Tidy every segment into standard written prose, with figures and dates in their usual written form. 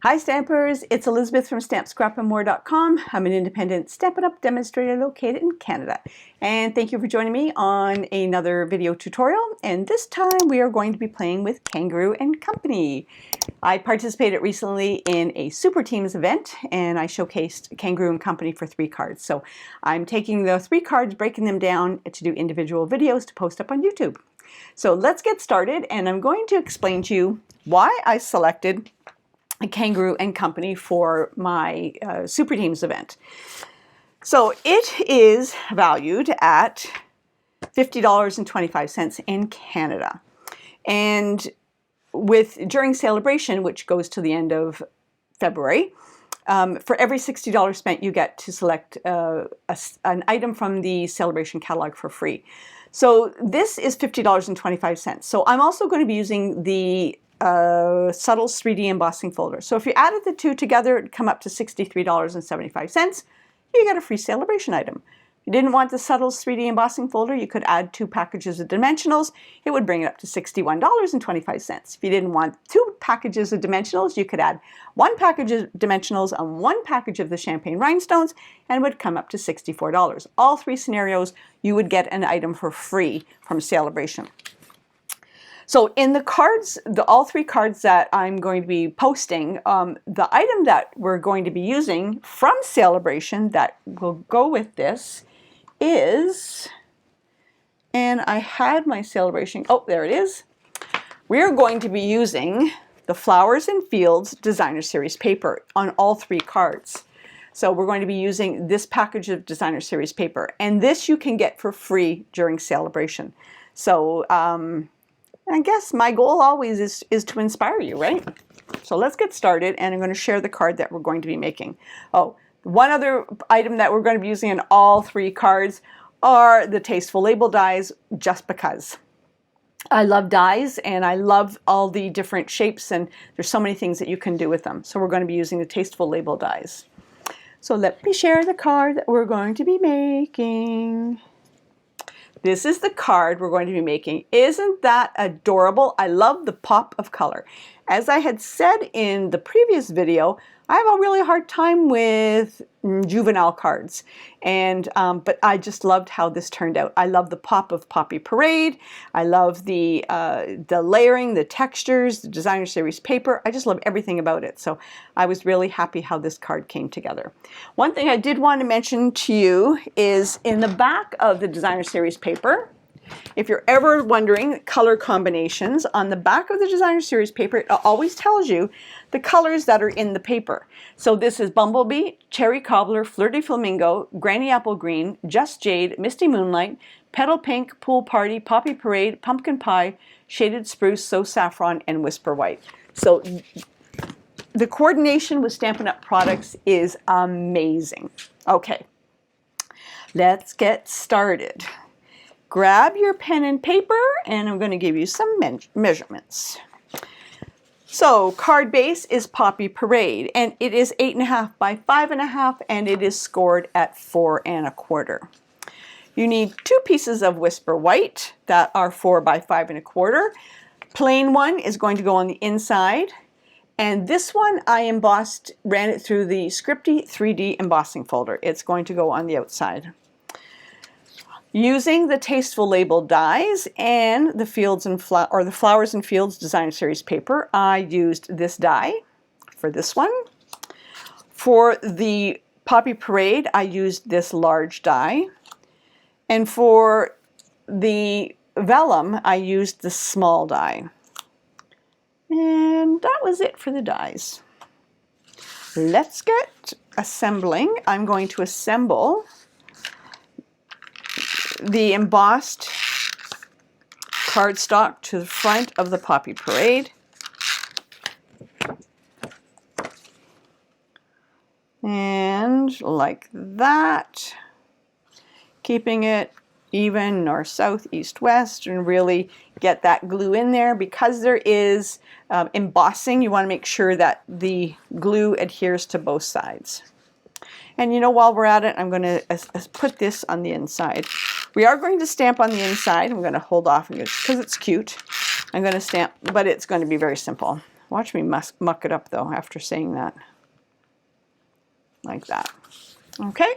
Hi Stampers, it's Elizabeth from StampScrapandMore.com. I'm an independent Stampin' Up! Demonstrator located in Canada. And thank you for joining me on another video tutorial. And this time we are going to be playing with Kangaroo Company. I participated recently in a Super Teams event and I showcased Kangaroo Company for 3 cards. So I'm taking the 3 cards, breaking them down to do individual videos to post up on YouTube. So let's get started, and I'm going to explain to you why I selected Kangaroo Company for my Super Teams event. So it is valued at $50.25 in Canada. And during celebration, which goes to the end of February, for every $60 spent, you get to select an item from the celebration catalog for free. So this is $50.25. So I'm also going to be using the Subtles 3D embossing folder. So if you added the two together, it'd come up to $63.75. You get a free celebration item. If you didn't want the Subtles 3D embossing folder, you could add 2 packages of dimensionals. It would bring it up to $61.25. If you didn't want 2 packages of dimensionals, you could add 1 package of dimensionals and 1 package of the champagne rhinestones, and it would come up to $64. All 3 scenarios, you would get an item for free from celebration. So in the cards, all 3 cards that I'm going to be posting, the item that we're going to be using from celebration that will go with this is, and I had my celebration, oh, there it is. We're going to be using the Flowers and Fields Designer Series paper on all 3 cards. So we're going to be using this package of Designer Series paper, and this you can get for free during celebration. So I guess my goal always is to inspire you, right? So let's get started, and I'm going to share the card that we're going to be making. Oh, one other item that we're going to be using in all 3 cards are the Tasteful Label dies, just because. I love dies, and I love all the different shapes, and there's so many things that you can do with them. So we're going to be using the Tasteful Label dies. So let me share the card that we're going to be making. This is the card we're going to be making. Isn't that adorable? I love the pop of color. As I had said in the previous video, I have a really hard time with juvenile cards, and but I just loved how this turned out. I love the pop of Poppy Parade. I love the layering, the textures, the Designer Series paper. I just love everything about it. So I was really happy how this card came together. One thing I did want to mention to you is in the back of the Designer Series paper, if you're ever wondering color combinations, on the back of the Designer Series paper, it always tells you the colors that are in the paper. So this is Bumblebee, Cherry Cobbler, Flirty Flamingo, Granny Apple Green, Just Jade, Misty Moonlight, Petal Pink, Pool Party, Poppy Parade, Pumpkin Pie, Shaded Spruce, So Saffron, and Whisper White. So the coordination with Stampin' Up! Products is amazing. Okay, let's get started. Grab your pen and paper, and I'm going to give you some measurements. So card base is Poppy Parade, and it is 8.5 by 5.5, and it is scored at 4 1/4. You need 2 pieces of Whisper White that are 4 by 5 1/4. Plain one is going to go on the inside, and this one I embossed, ran it through the Scripty 3D embossing folder. It's going to go on the outside. Using the Tasteful Label dies and the the Flowers and Fields Designer Series paper, I used this die for this one. For the Poppy Parade, I used this large die. And for the vellum, I used the small die. And that was it for the dies. Let's get assembling. I'm going to assemble the embossed cardstock to the front of the Poppy Parade. And like that, keeping it even north, south, east, west, and really get that glue in there. Because there is embossing, you want to make sure that the glue adheres to both sides. And you know, while we're at it, I'm going to put this on the inside. We are going to stamp on the inside. I'm going to hold off because it's cute. I'm going to stamp, but it's going to be very simple. Watch me muck it up though after saying that. Like that. Okay.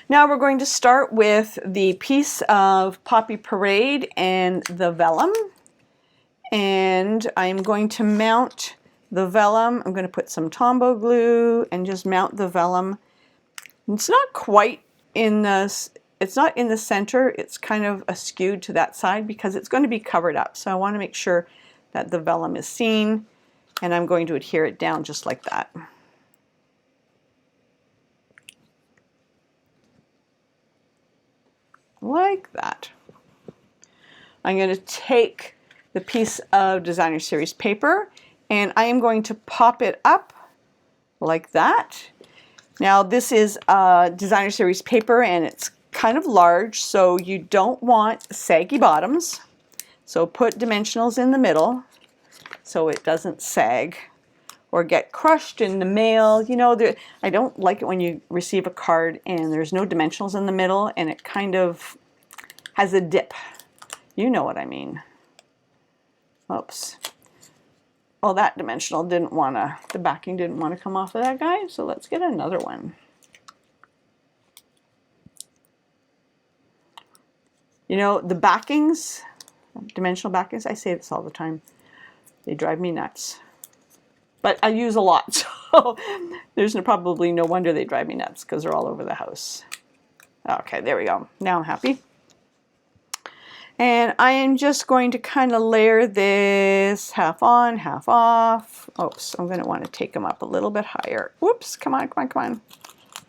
Now we're going to start with the piece of Poppy Parade and the vellum. And I'm going to mount the vellum. I'm going to put some Tombow glue and just mount the vellum. It's not quite in the, it's not in the center. It's kind of askewed to that side because it's going to be covered up. So I want to make sure that the vellum is seen, and I'm going to adhere it down just like that. Like that. I'm going to take the piece of Designer Series paper and I am going to pop it up like that. Now this is Designer Series paper and it's kind of large, so you don't want saggy bottoms. So put dimensionals in the middle so it doesn't sag or get crushed in the mail. You know, I don't like it when you receive a card and there's no dimensionals in the middle and it kind of has a dip. You know what I mean. Oops. Well, that dimensional didn't want to, the backing didn't want to come off of that guy, so let's get another one. You know, the backings, dimensional backings, I say this all the time, they drive me nuts. But I use a lot, so there's probably no wonder they drive me nuts because they're all over the house. Okay, there we go. Now I'm happy. And I am just going to kind of layer this half on, half off. Oops, I'm going to want to take them up a little bit higher. Whoops, come on, come on, come on.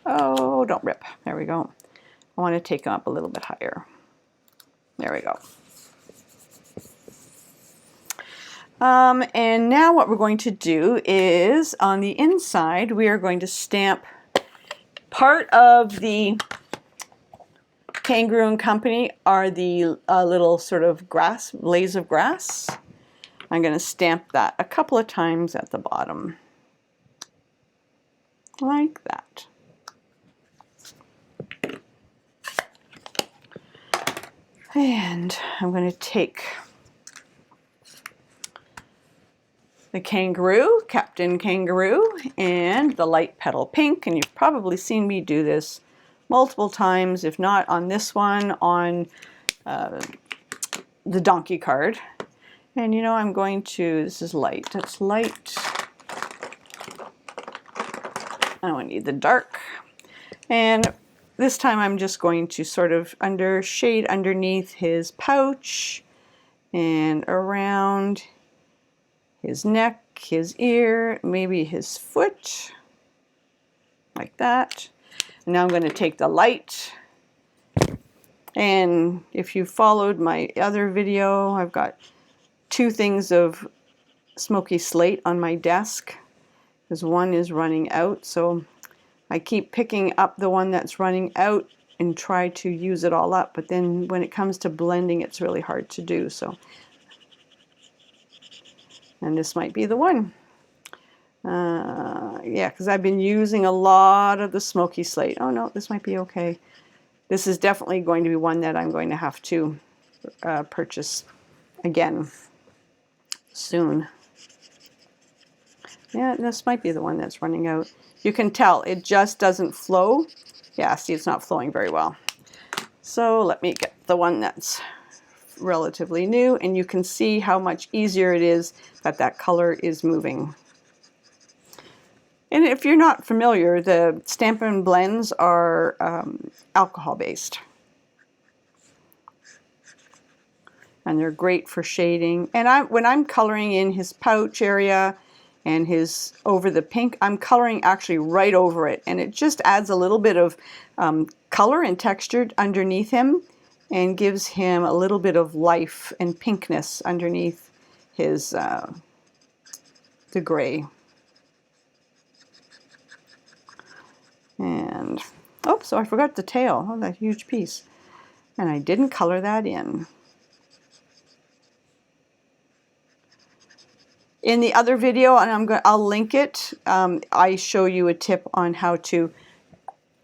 Oh, don't rip. There we go. I want to take them up a little bit higher. There we go. And now what we're going to do is on the inside we are going to stamp part of the Kangaroo Company are the little sort of grass, blades of grass. I'm going to stamp that a couple of times at the bottom. Like that. And I'm going to take the Kangaroo, Captain Kangaroo, and the light petal pink, and you've probably seen me do this multiple times, if not on this one, on the donkey card. And you know, I'm going to, this is light, that's light. I need the dark. And this time I'm just going to sort of shade underneath his pouch and around his neck, his ear, maybe his foot, like that. And now I'm going to take the light, and if you followed my other video, I've got two things of smoky slate on my desk because one is running out, so I keep picking up the one that's running out and try to use it all up, but then when it comes to blending it's really hard to do. So, and this might be the one. Yeah, because I've been using a lot of the smoky slate. Oh no, this might be okay. This is definitely going to be one that I'm going to have to purchase again soon. Yeah, this might be the one that's running out. You can tell it just doesn't flow. Yeah, see, it's not flowing very well. So let me get the one that's relatively new, and you can see how much easier it is that that color is moving. And if you're not familiar, the Stampin' blends are alcohol based. And they're great for shading. And when I'm coloring in his pouch area and his over the pink, I'm coloring actually right over it. And it just adds a little bit of color and texture underneath him and gives him a little bit of life and pinkness underneath his the gray. And, oh, so I forgot the tail. Oh, that huge piece. And I didn't color that in. In the other video, and I'll link it, I show you a tip on how to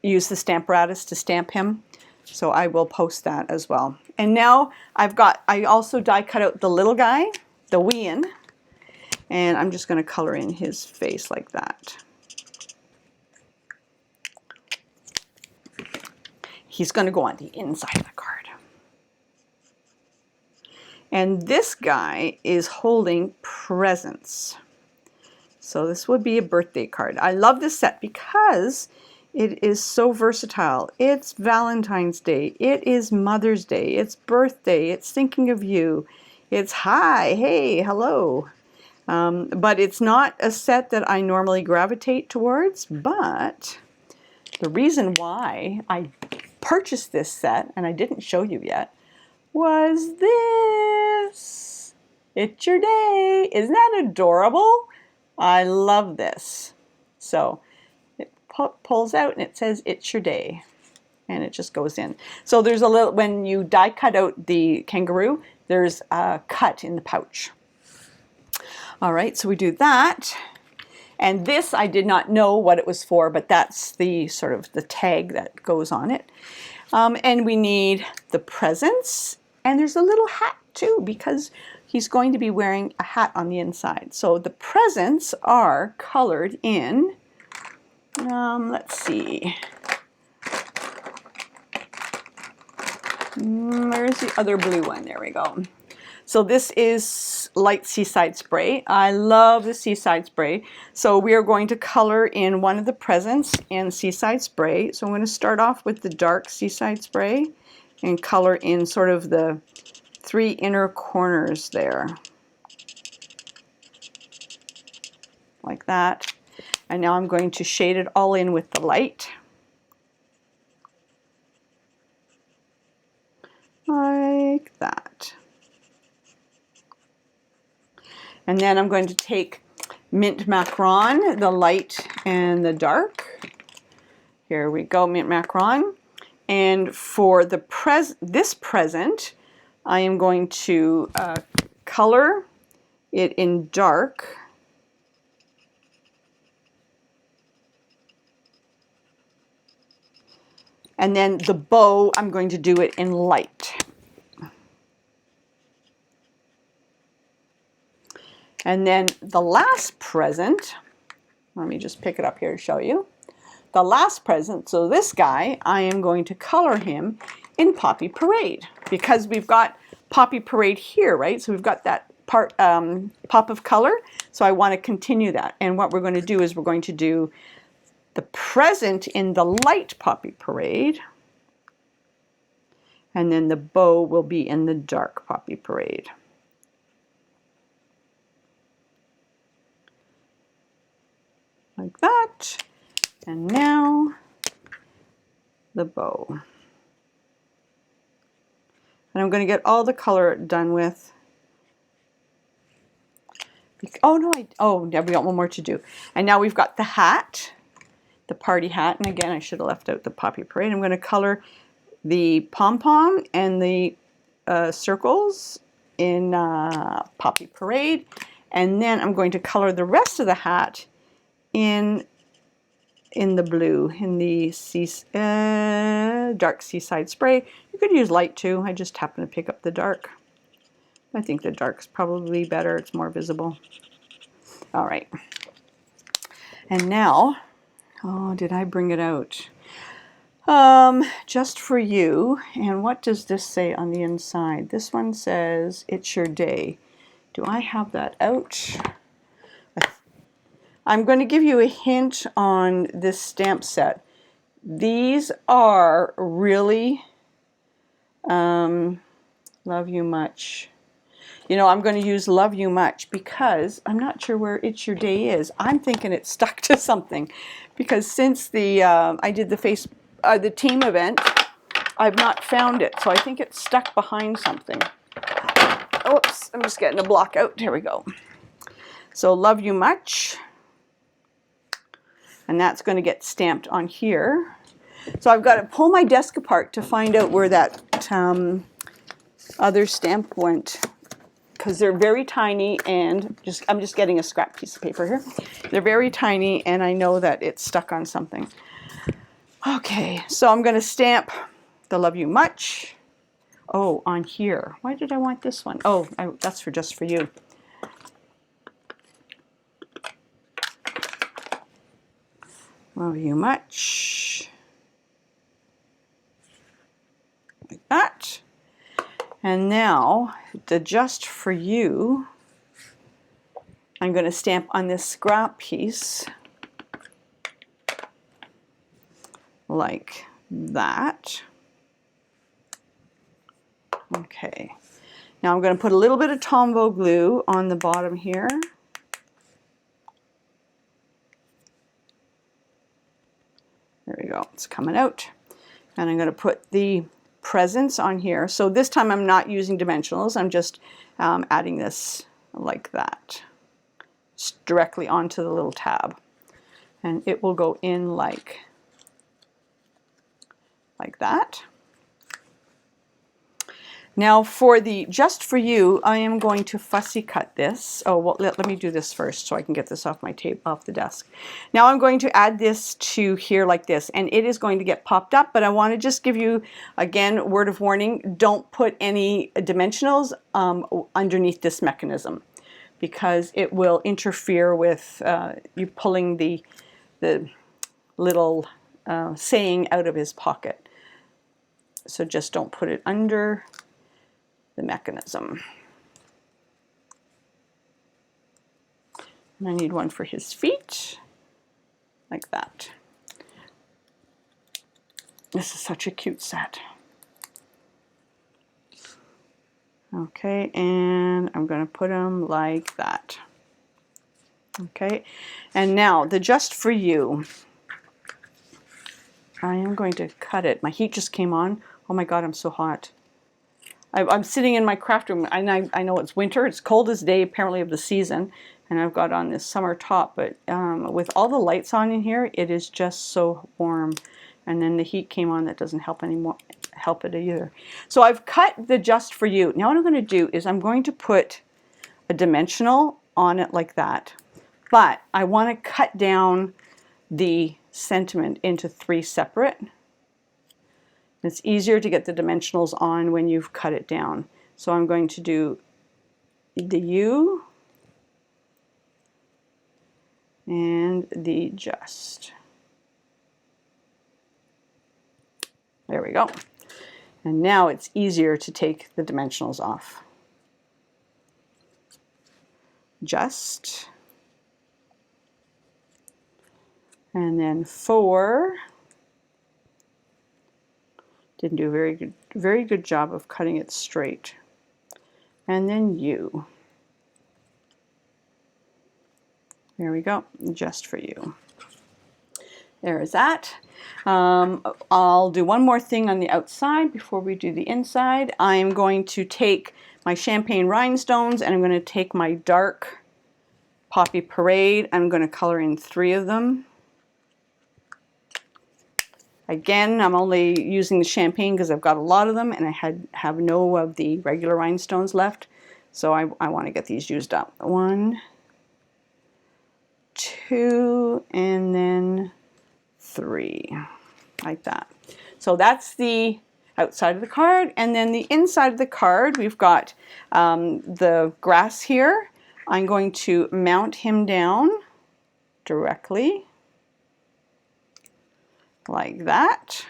use the Stamparatus to stamp him. So I will post that as well. And now I also die cut out the little guy, the Wien. And I'm just going to color in his face like that. He's going to go on the inside of the card. And this guy is holding presents. So this would be a birthday card. I love this set because it is so versatile. It's Valentine's Day. It is Mother's Day. It's birthday. It's thinking of you. It's hi, hey, hello. But it's not a set that I normally gravitate towards. But the reason why I purchased this set, and I didn't show you yet, was this. It's Your Day. Isn't that adorable? I love this. So it pulls out and it says It's Your Day, and it just goes in. So there's a little, when you die cut out the kangaroo, there's a cut in the pouch. All right, so we do that. And this, I did not know what it was for, but that's the sort of the tag that goes on it. And we need the presents, and there's a little hat too, because he's going to be wearing a hat on the inside. So the presents are colored in, let's see, where's the other blue one? There we go. So this is light Seaside Spray. I love the Seaside Spray. So we are going to color in one of the presents in Seaside Spray. So I'm going to start off with the dark Seaside Spray and color in sort of the 3 inner corners there. Like that. And now I'm going to shade it all in with the light. Like that. And then I'm going to take Mint Macaron, the light and the dark. Here we go, Mint Macaron. And for the this present, I am going to color it in dark. And then the bow, I'm going to do it in light. And then the last present, let me just pick it up here to show you. The last present, so this guy, I am going to color him in Poppy Parade, because we've got Poppy Parade here, right? So we've got that part, pop of color. So I want to continue that. And what we're going to do is we're going to do the present in the light Poppy Parade, and then the bow will be in the dark Poppy Parade. Like that. And now the bow. And I'm going to get all the color done with. Oh no, yeah, we got one more to do. And now we've got the hat, the party hat. And again, I should have left out the Poppy Parade. I'm going to color the pom-pom and the circles in Poppy Parade. And then I'm going to color the rest of the hat in the blue, in the dark Seaside Spray. You could use light too. I just happen to pick up the dark. I think the dark's probably better. It's more visible. All right. And now, oh, did I bring it out? Just for you. And what does this say on the inside? This one says, It's Your Day. Do I have that out? I'm going to give you a hint on this stamp set. These are really Love You Much. You know, I'm going to use Love You Much because I'm not sure where It's Your Day is. I'm thinking it's stuck to something, because since the I did the team event, I've not found it. So I think it's stuck behind something. Oops, I'm just getting a block out. Here we go. So Love You Much. And that's going to get stamped on here. So I've got to pull my desk apart to find out where that other stamp went, because they're very tiny, and I'm just getting a scrap piece of paper here. They're very tiny, and I know that it's stuck on something. Okay, so I'm going to stamp the Love You Much. Oh, on here. Why did I want this one? Oh, that's just for you. Love you much. Like that. And now, the Just For You, I'm going to stamp on this scrap piece like that. Okay. Now I'm going to put a little bit of Tombow glue on the bottom here. There we go, it's coming out. And I'm going to put the presents on here. So this time I'm not using dimensionals, I'm just adding this like that, just directly onto the little tab. And it will go in like that. Now for the Just For You, I am going to fussy cut this. Oh, well, let me do this first so I can get this off my tape, off the desk. Now I'm going to add this to here like this, and it is going to get popped up, but I want to just give you, again, word of warning, don't put any dimensionals underneath this mechanism, because it will interfere with you pulling the little saying out of his pocket. So just don't put it under the mechanism. And I need one for his feet, like that. This is such a cute set. Okay, and I'm going to put them like that. Okay, and now the Just For You. I am going to cut it. My heat just came on. Oh my God, I'm so hot. I'm sitting in my craft room, and I know it's winter, it's coldest day apparently of the season, and I've got on this summer top, but with all the lights on in here, it is just so warm. And then the heat came on, that doesn't help it either. So I've cut the Just For You. Now what I'm going to do is I'm going to put a dimensional on it like that, but I want to cut down the sentiment into 3 separate. It's easier to get the dimensionals on when you've cut it down. So I'm going to do the U and the Just. There we go. And now it's easier to take the dimensionals off. Just. And then 4. Didn't do a very good job of cutting it straight. And then U. There we go, Just For You. There is that. I'll do one more thing on the outside before we do the inside. I'm going to take my champagne rhinestones, and I'm going to take my dark Poppy Parade. I'm going to color in 3 of them. Again, I'm only using the champagne because I've got a lot of them, and I have no of the regular rhinestones left. So I want to get these used up. 1, 2, and then 3, like that. So that's the outside of the card, and then the inside of the card, we've got the grass here. I'm going to mount him down directly, like that.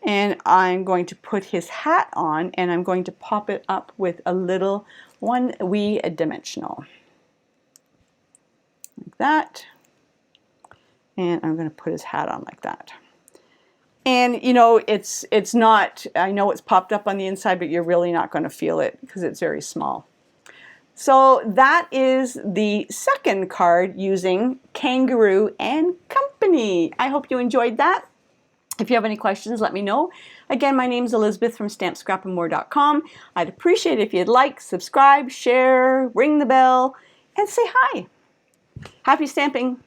And I'm going to put his hat on, and I'm going to pop it up with a little wee dimensional. Like that. And I'm going to put his hat on like that. And you know, it's not, I know it's popped up on the inside, but you're really not going to feel it because it's very small. So that is the second card using Kangaroo and Company. I hope you enjoyed that. If you have any questions, let me know. Again, my name is Elizabeth from StampScrapandMore.com. I'd appreciate it if you'd like, subscribe, share, ring the bell, and say hi. Happy stamping!